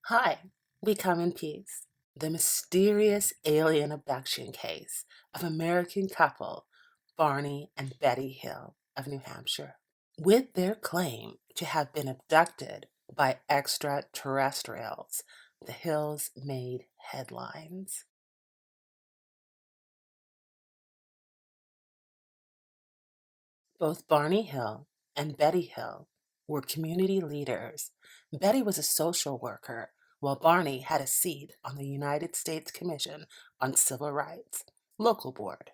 Hi, we come in peace. The mysterious alien abduction case of American couple Barney and Betty Hill of New Hampshire. With their claim to have been abducted by extraterrestrials, the Hills made headlines. Both Barney Hill and Betty Hill were community leaders. Betty was a social worker, while Barney had a seat on the United States Commission on Civil Rights, local board.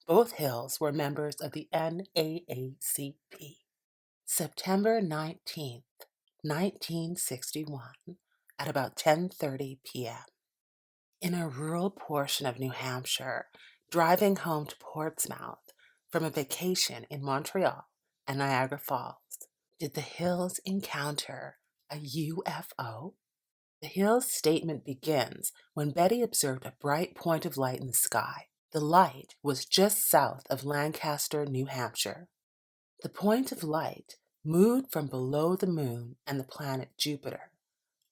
Both Hills were members of the NAACP. September 19th, 1961, at about 10:30 p.m. In a rural portion of New Hampshire, driving home to Portsmouth from a vacation in Montreal and Niagara Falls, did the Hills encounter a UFO? The Hills' statement begins when Betty observed a bright point of light in the sky. The light was just south of Lancaster, New Hampshire. The point of light moved from below the moon and the planet Jupiter,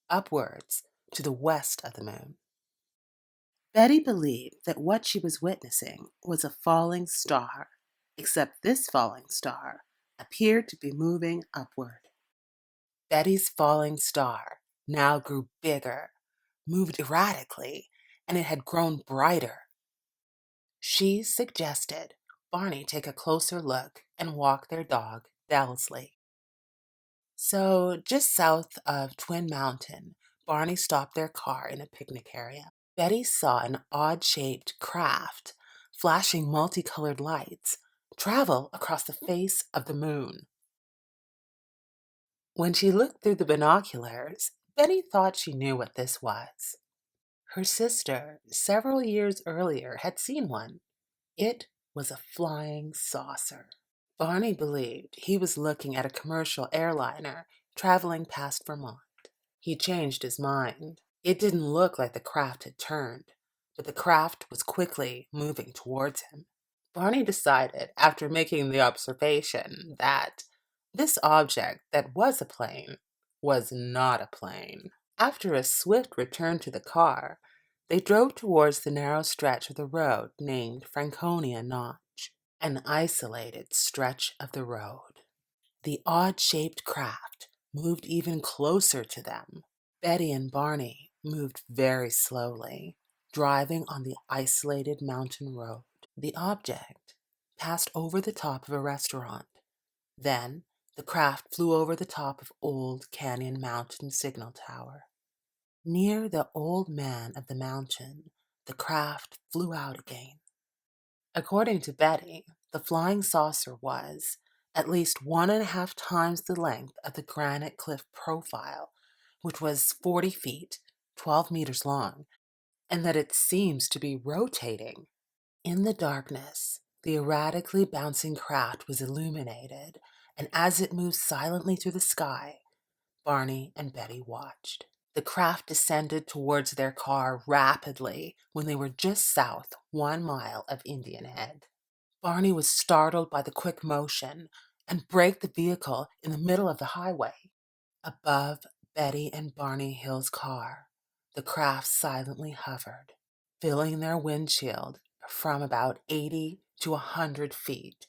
upwards to the west of the moon. Betty believed that what she was witnessing was a falling star, except this falling star appeared to be moving upward. Betty's falling star now grew bigger, moved erratically, and it had grown brighter. She suggested Barney take a closer look and walk their dog, Bellesley. So, just south of Twin Mountain, Barney stopped their car in a picnic area. Betty saw an odd-shaped craft, flashing multicolored lights, travel across the face of the moon. When she looked through the binoculars, Betty thought she knew what this was. Her sister, several years earlier, had seen one. It was a flying saucer. Barney believed he was looking at a commercial airliner traveling past Vermont. He changed his mind. It didn't look like the craft had turned, but the craft was quickly moving towards him. Barney decided, after making the observation, that this object that was a plane was not a plane. After a swift return to the car, they drove towards the narrow stretch of the road named Franconia Notch, an isolated stretch of the road. The odd-shaped craft moved even closer to them. Betty and Barney moved very slowly, driving on the isolated mountain road. The object passed over the top of a restaurant. Then the craft flew over the top of Old Canyon Mountain Signal Tower. Near the old man of the mountain, the craft flew out again. According to Betty, the flying saucer was at least 1.5 times the length of the granite cliff profile, which was 40 feet, 12 meters long, and that it seems to be rotating. In the darkness, the erratically bouncing craft was illuminated, and as it moved silently through the sky, Barney and Betty watched. The craft descended towards their car rapidly when they were just south 1 mile of Indian Head. Barney was startled by the quick motion and braked the vehicle in the middle of the highway. Above Betty and Barney Hill's car, the craft silently hovered, filling their windshield from about 80 to 100 feet,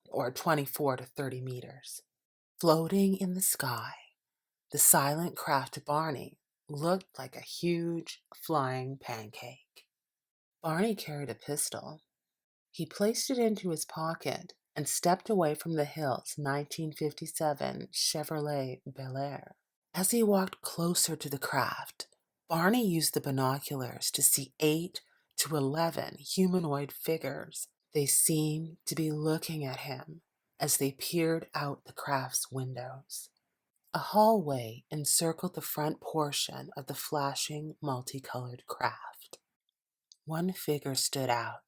or 24 to 30 meters. Floating in the sky, the silent craft to Barney looked like a huge flying pancake. Barney carried a pistol. He placed it into his pocket and stepped away from the Hills' 1957 Chevrolet Bel Air. As he walked closer to the craft, Barney used the binoculars to see 8 to 11 humanoid figures. They seemed to be looking at him as they peered out the craft's windows. A hallway encircled the front portion of the flashing, multicolored craft. One figure stood out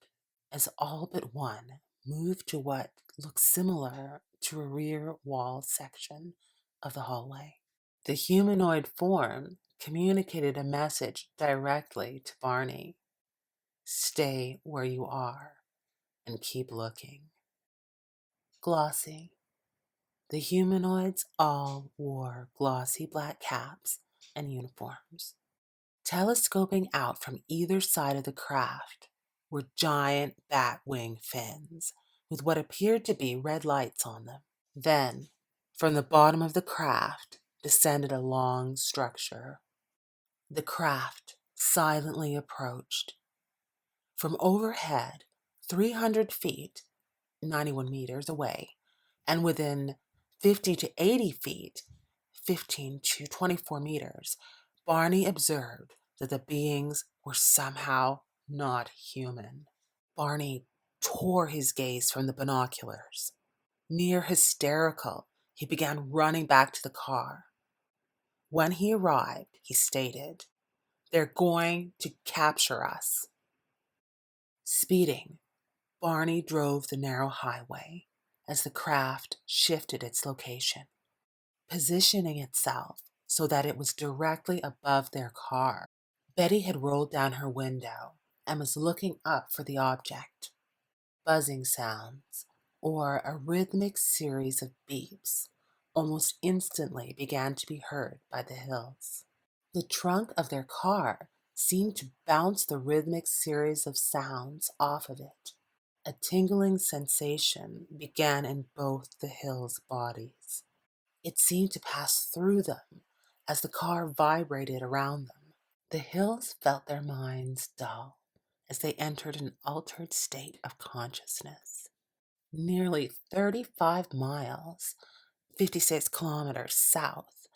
as all but one moved to what looked similar to a rear wall section of the hallway. The humanoid form communicated a message directly to Barney. Stay where you are and keep looking. Glossy. The humanoids all wore glossy black caps and uniforms. Telescoping out from either side of the craft were giant bat wing fins with what appeared to be red lights on them. Then, from the bottom of the craft descended a long structure. The craft silently approached. From overhead, 300 feet, 91 meters away, and within 50 to 80 feet, 15 to 24 meters, Barney observed that the beings were somehow not human. Barney tore his gaze from the binoculars. Near hysterical, he began running back to the car. When he arrived, he stated, "They're going to capture us." Speeding, Barney drove the narrow highway as the craft shifted its location, positioning itself so that it was directly above their car. Betty had rolled down her window and was looking up for the object. Buzzing sounds, or a rhythmic series of beeps, almost instantly began to be heard by the hills. The trunk of their car seemed to bounce the rhythmic series of sounds off of it. A tingling sensation began in both the hills' bodies. It seemed to pass through them as the car vibrated around them. The hills felt their minds dull as they entered an altered state of consciousness. Nearly 35 miles, 56 kilometers south,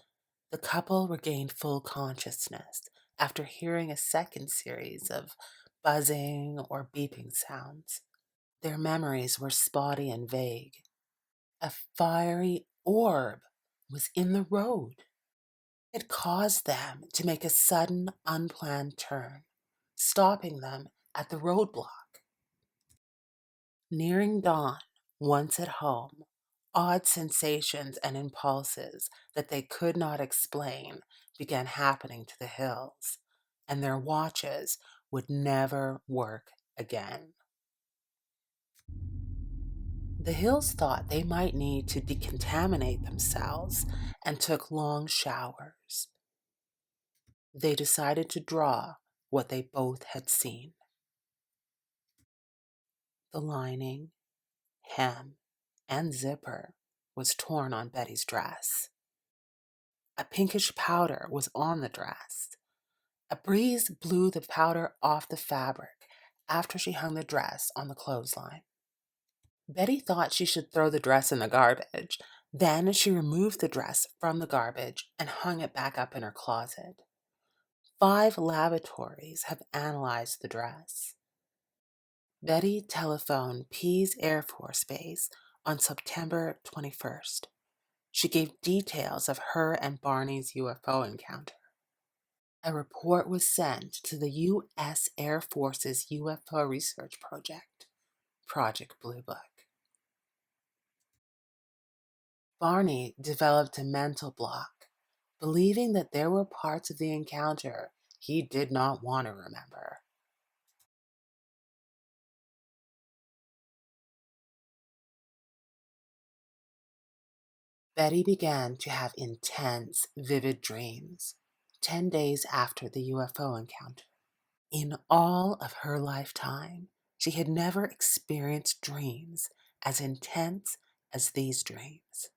the couple regained full consciousness after hearing a second series of buzzing or beeping sounds. Their memories were spotty and vague. A fiery orb was in the road. It caused them to make a sudden, unplanned turn, stopping them at the roadblock. Nearing dawn, once at home, odd sensations and impulses that they could not explain began happening to the hills, and their watches would never work again. The hills thought they might need to decontaminate themselves and took long showers. They decided to draw what they both had seen. The lining, hem, and zipper was torn on Betty's dress. A pinkish powder was on the dress. A breeze blew the powder off the fabric after she hung the dress on the clothesline. Betty thought she should throw the dress in the garbage. Then she removed the dress from the garbage and hung it back up in her closet. 5 laboratories have analyzed the dress. Betty telephoned Pease Air Force Base on September 21st. She gave details of her and Barney's UFO encounter. A report was sent to the U.S. Air Force's UFO research project, Project Blue Book. Barney developed a mental block, believing that there were parts of the encounter he did not want to remember. Betty began to have intense, vivid dreams 10 days after the UFO encounter. In all of her lifetime, she had never experienced dreams as intense as these dreams.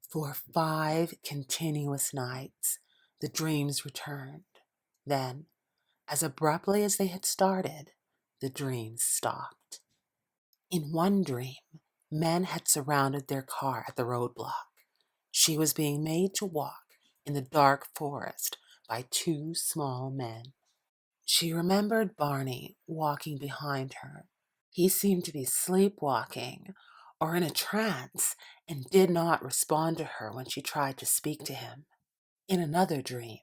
For 5 continuous nights, the dreams returned. Then, as abruptly as they had started, the dreams stopped. In one dream, men had surrounded their car at the roadblock. She was being made to walk in the dark forest by 2 small men. She remembered Barney walking behind her. He seemed to be sleepwalking or in a trance and did not respond to her when she tried to speak to him. In another dream,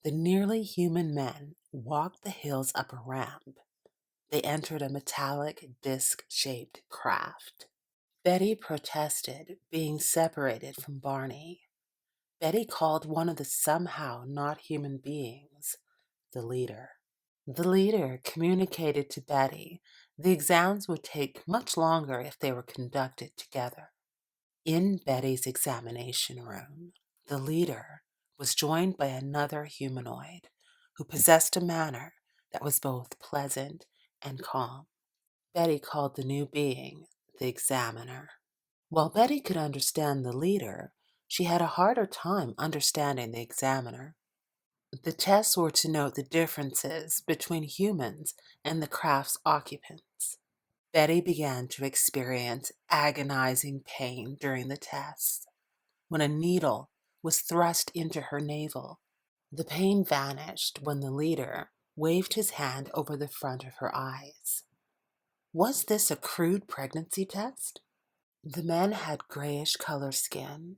the nearly human men walked the hills up a ramp. They entered a metallic disc-shaped craft. Betty protested being separated from Barney. Betty called one of the somehow not human beings the leader. The leader communicated to Betty the exams would take much longer if they were conducted together. In Betty's examination room, the leader was joined by another humanoid who possessed a manner that was both pleasant and calm. Betty called the new being the Examiner. While Betty could understand the leader, she had a harder time understanding the Examiner. The tests were to note the differences between humans and the craft's occupants. Betty began to experience agonizing pain during the tests when a needle was thrust into her navel. The pain vanished when the leader waved his hand over the front of her eyes. Was this a crude pregnancy test? The men had grayish color skin,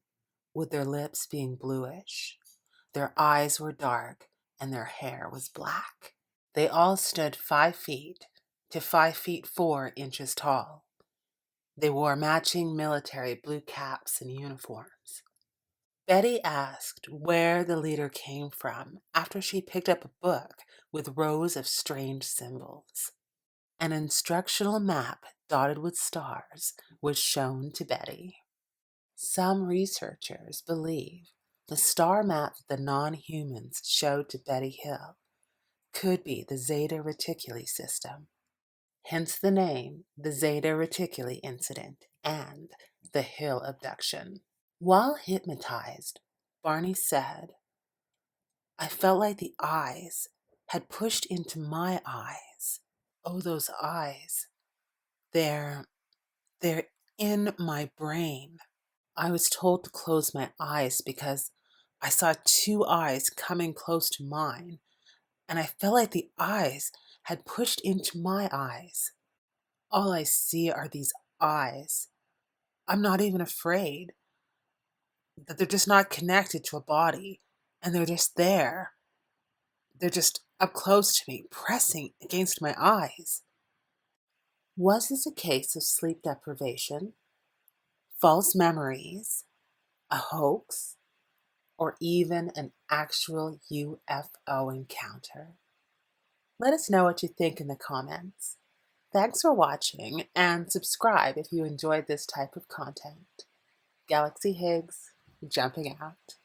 with their lips being bluish. Their eyes were dark, and their hair was black. They all stood 5 feet to 5 feet 4 inches tall. They wore matching military blue caps and uniforms. Betty asked where the leader came from after she picked up a book with rows of strange symbols. An instructional map dotted with stars was shown to Betty. Some researchers believe the star map that the non-humans showed to Betty Hill could be the Zeta Reticuli system, hence the name, the Zeta Reticuli incident and the Hill abduction. While hypnotized, Barney said, "I felt like the eyes had pushed into my eyes. Oh, those eyes. They're, they're in my brain. I was told to close my eyes because I saw 2 eyes coming close to mine, and I felt like the eyes had pushed into my eyes. All I see are these eyes. I'm not even afraid that they're just not connected to a body, and they're just there. They're just up close to me, pressing against my eyes." Was this a case of sleep deprivation, false memories, a hoax, or even an actual UFO encounter? Let us know what you think in the comments. Thanks for watching, and subscribe if you enjoyed this type of content. Galaxy Higgs, jumping out.